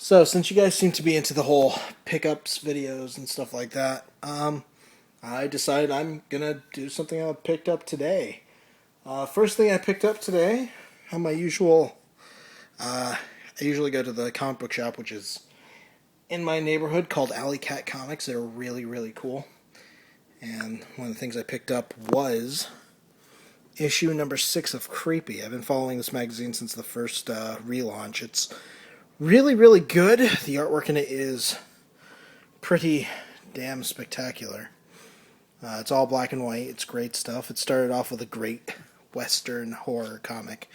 So, since you guys seem to be into the whole pickups videos and stuff like that, I decided I'm gonna do something I picked up today. First thing I picked up today, on my usual, I usually go to the comic book shop, which is in my neighborhood called Alley Cat Comics. They're really, really cool. And one of the things I picked up was issue number 6 of Creepy. I've been following this magazine since the first relaunch. It's really, really good. The artwork in it is pretty damn spectacular. It's all black and white. It's great stuff. It started off with a great Western horror comic.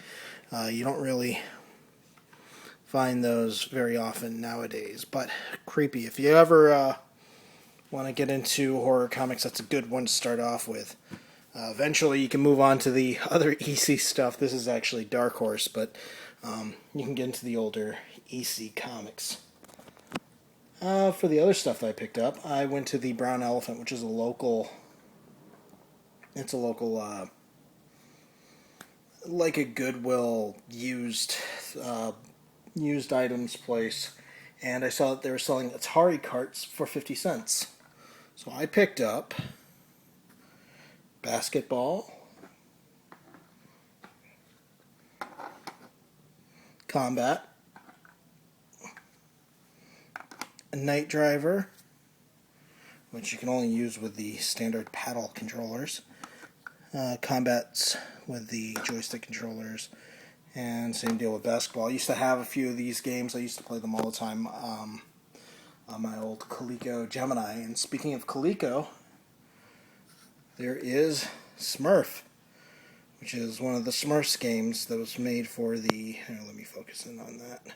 You don't really find those very often nowadays, but Creepy. If you ever want to get into horror comics, that's a good one to start off with. Eventually, you can move on to the other EC stuff. This is actually Dark Horse, but you can get into the older EC comics. For the other stuff that I picked up, I went to the Brown Elephant, which is a local. It's a local, like a Goodwill used items place, and I saw that they were selling Atari carts for 50 cents. So I picked up Basketball, Combat, a Night Driver, which you can only use with the standard paddle controllers, Combats with the joystick controllers, and same deal with Basketball. I used to have a few of these games. I used to play them all the time on my old Coleco Gemini. And speaking of Coleco, there is Smurf, which is one of the Smurfs games that was made for the... Here, let me focus in on that.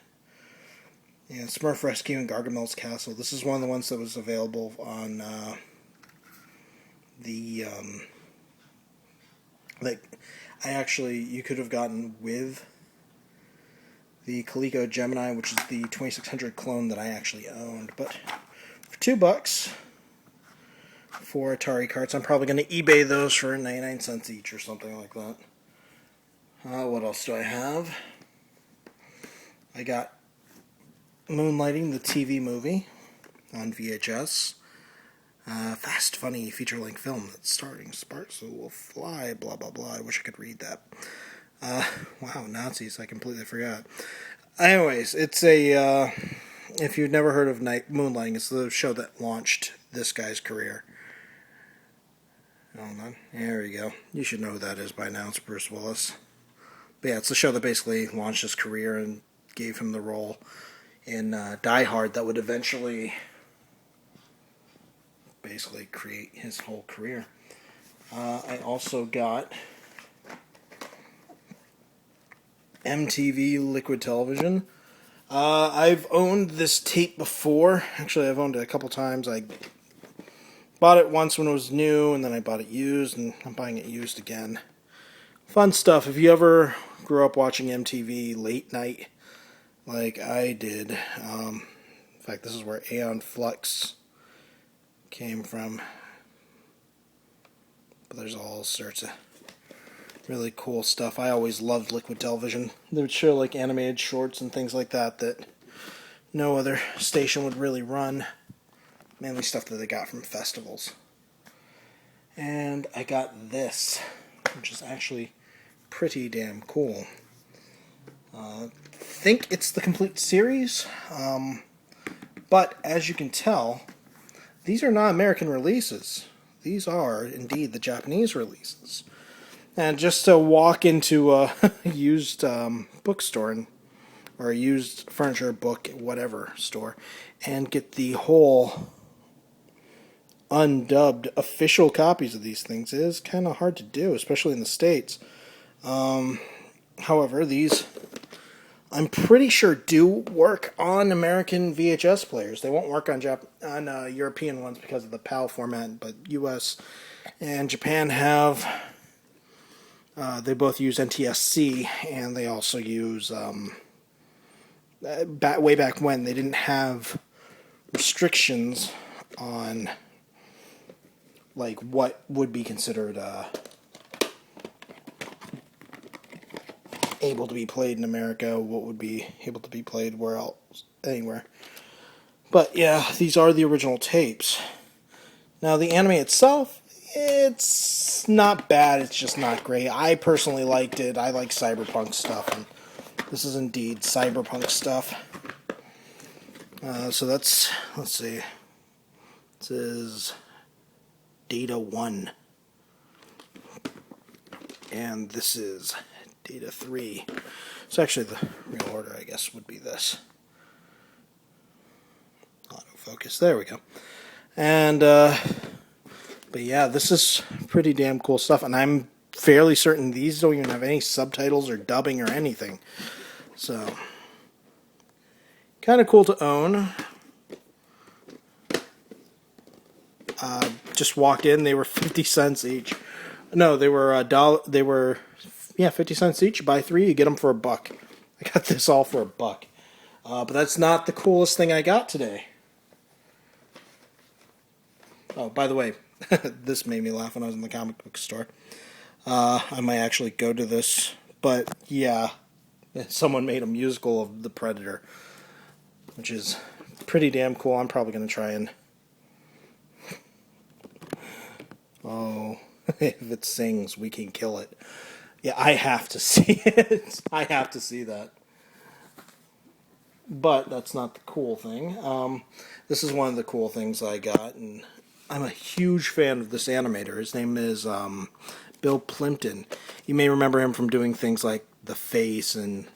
Yeah, Smurf Rescue in Gargamel's Castle. This is one of the ones that was available on the... you could have gotten with the Coleco Gemini, which is the 2600 clone that I actually owned. But for $2 for Atari carts, I'm probably going to eBay those for 99 cents each or something like that. What else do I have? I got Moonlighting, the TV movie, on VHS. Fast, funny feature-length film that's starring Sparks Will Fly, blah, blah, blah. I wish I could read that. Wow, Nazis, I completely forgot. Anyways, it's a, if you've never heard of Moonlighting, it's the show that launched this guy's career. Hold on, there we go. You should know who that is by now, it's Bruce Willis. But yeah, it's the show that basically launched his career and gave him the role in Die Hard that would eventually basically create his whole career. I also got MTV Liquid Television. I've owned this tape before. Actually, I've owned it a couple times. I bought it once when it was new, and then I bought it used, and I'm buying it used again. Fun stuff. If you ever grew up watching MTV late night, like I did, in fact, this is where Aeon Flux came from. But there's all sorts of really cool stuff. I always loved Liquid Television. They would show like animated shorts and things like that that no other station would really run. Mainly stuff that they got from festivals. And I got this, which is actually pretty damn cool. I think it's the complete series, but as you can tell, these are not American releases. These are indeed the Japanese releases. And just to walk into a used bookstore or a used furniture, book, whatever store, and get the whole undubbed official copies of these things is kind of hard to do, especially in the States. However, these, I'm pretty sure, do work on American VHS players. They won't work on European ones because of the PAL format, but US and Japan have... they both use NTSC, and they also use... way back when, they didn't have restrictions on like what would be considered able to be played in America, what would be able to be played anywhere. But yeah, these are the original tapes. Now the anime itself, it's not bad, it's just not great. I personally liked it. I like cyberpunk stuff, and this is indeed cyberpunk stuff. So that's, let's see, this is Data 1. And this is Data 3. So actually the real order, I guess, would be this. Autofocus, there we go. And, but yeah, this is pretty damn cool stuff. And I'm fairly certain these don't even have any subtitles or dubbing or anything. So, kind of cool to own. Just walked in, they were 50 cents each. No, they were yeah, 50 cents each. Buy 3, you get them for $1. I got this all for $1. But that's not the coolest thing I got today. Oh, by the way, this made me laugh when I was in the comic book store. I might actually go to this, but yeah, someone made a musical of The Predator, which is pretty damn cool. I'm probably going to try and... Oh, if it sings, we can kill it. Yeah, I have to see it. I have to see that. But that's not the cool thing. This is one of the cool things I got, and I'm a huge fan of this animator. His name is Bill Plympton. You may remember him from doing things like The Face and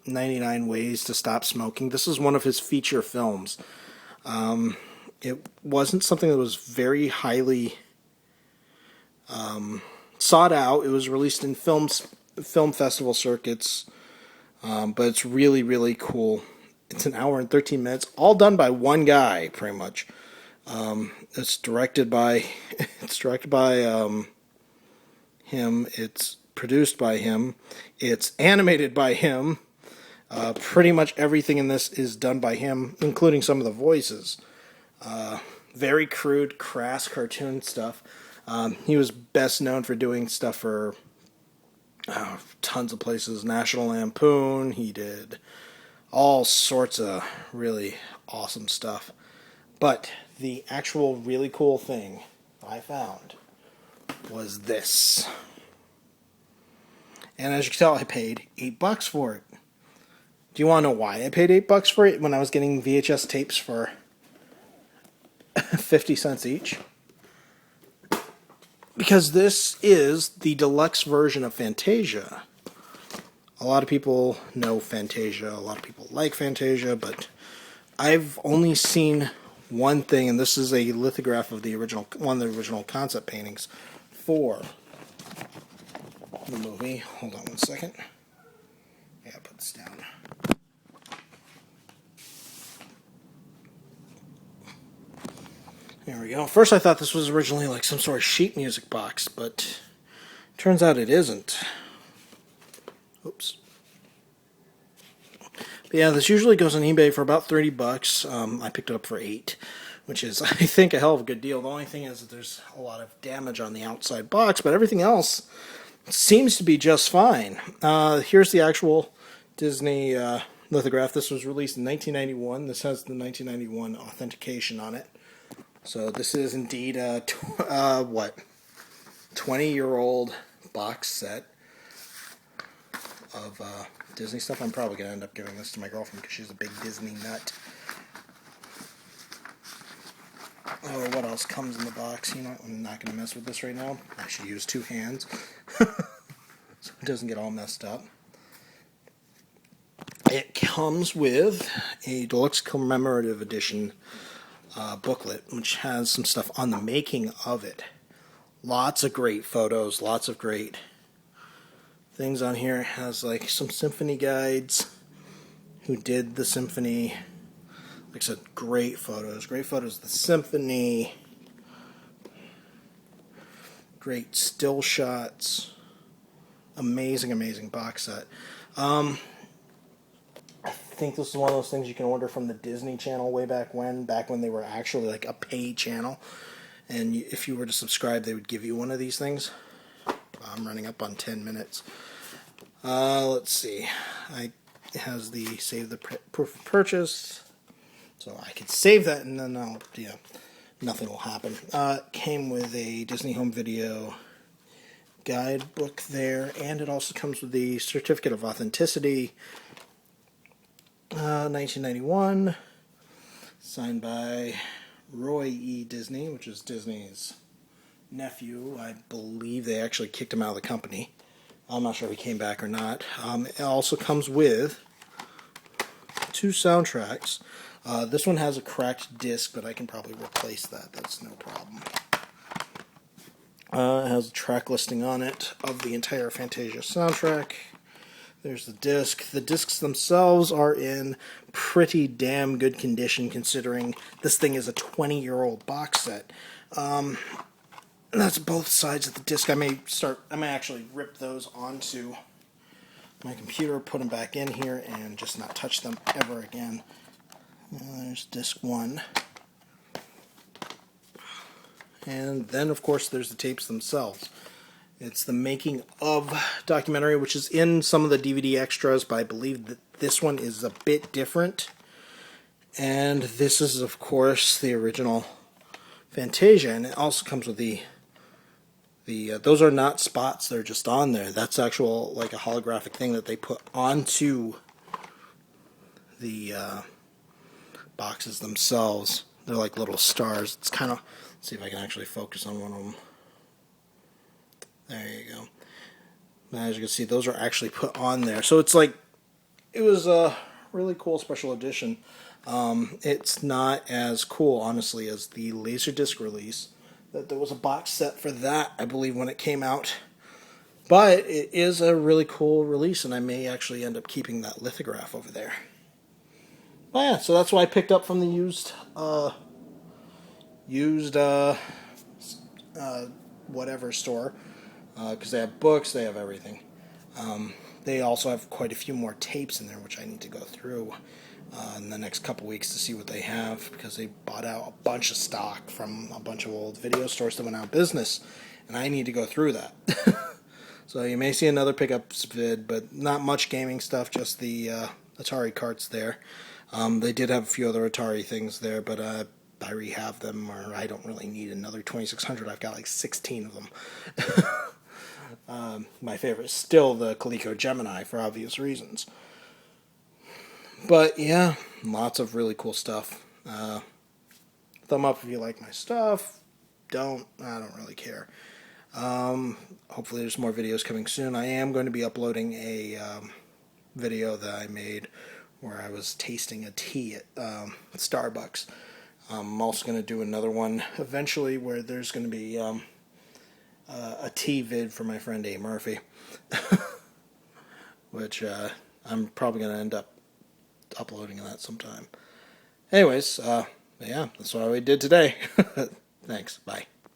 99 Ways to Stop Smoking. This is one of his feature films. It wasn't something that was very highly sought out. It was released in film festival circuits, but it's really, really cool. It's an hour and 13 minutes, all done by one guy, pretty much. It's directed by him. It's produced by him. It's animated by him. Pretty much everything in this is done by him, including some of the voices. Very crude, crass cartoon stuff. He was best known for doing stuff for tons of places. National Lampoon. He did all sorts of really awesome stuff. But the actual really cool thing I found was this. And as you can tell, I paid $8 for it. Do you want to know why I paid $8 for it when I was getting VHS tapes for 50 cents each? Because this is the deluxe version of Fantasia. A lot of people know Fantasia, a lot of people like Fantasia, but I've only seen one thing, and this is a lithograph of one of the original concept paintings for the movie. Hold on one second. Yeah, put this down. There we go. First I thought this was originally like some sort of sheet music box, but turns out it isn't. Oops. But yeah, this usually goes on eBay for about $30. I picked it up for $8, which is, I think, a hell of a good deal. The only thing is that there's a lot of damage on the outside box, but everything else seems to be just fine. Here's the actual Disney lithograph. This was released in 1991. This has the 1991 authentication on it. So this is indeed a 20-year-old box set of Disney stuff. I'm probably going to end up giving this to my girlfriend because she's a big Disney nut. Oh, what else comes in the box? You know, I'm not going to mess with this right now. I should use 2 hands so it doesn't get all messed up. It comes with a deluxe commemorative edition booklet, which has some stuff on the making of it. Lots of great photos, lots of great things on here. It has like some symphony guides, who did the symphony. Like I said, great photos of the symphony, great still shots, amazing box set. I think this is one of those things you can order from the Disney Channel way back when they were actually like a paid channel, and if you were to subscribe, they would give you one of these things. I'm running up on 10 minutes. Let's see. has the save the proof of purchase, so I can save that and then nothing will happen. Came with a Disney Home Video guidebook there, and it also comes with the certificate of authenticity, 1991, signed by Roy E. Disney, which is Disney's nephew. I believe they actually kicked him out of the company. I'm not sure if he came back or not. It also comes with 2 soundtracks. This one has a cracked disc, but I can probably replace that. That's no problem. It has a track listing on it of the entire Fantasia soundtrack. There's the disc. The discs themselves are in pretty damn good condition, considering this thing is a 20-year-old box set. And that's both sides of the disc. I may actually rip those onto my computer, put them back in here, and just not touch them ever again. There's disc 1. And then, of course, there's the tapes themselves. It's the making of documentary, which is in some of the DVD extras, but I believe that this one is a bit different. And this is, of course, the original Fantasia, and it also comes with the those are not spots, they're just on there. That's actual, like a holographic thing that they put onto the boxes themselves. They're like little stars. It's kind of, let's see if I can actually focus on one of them. There you go. As you can see, those are actually put on there. So it's like, it was a really cool special edition. It's not as cool, honestly, as the Laserdisc release. There was a box set for that, I believe, when it came out. But it is a really cool release, and I may actually end up keeping that lithograph over there. But yeah, so that's what I picked up from the used whatever store. Because they have books, they have everything. They also have quite a few more tapes in there, which I need to go through in the next couple weeks to see what they have, because they bought out a bunch of stock from a bunch of old video stores that went out of business, and I need to go through that. So you may see another pickups vid, but not much gaming stuff, just the Atari carts there. They did have a few other Atari things there, but I rehab them, or I don't really need another 2600. I've got like 16 of them. My favorite is still the Coleco Gemini, for obvious reasons. But yeah, lots of really cool stuff. Thumb up if you like my stuff. I don't really care. Hopefully there's more videos coming soon. I am going to be uploading a video that I made where I was tasting a tea at Starbucks. I'm also going to do another one eventually where there's going to be a tea vid for my friend A. Murphy, which I'm probably going to end up uploading that sometime. Anyways, yeah, that's what we did today. Thanks. Bye.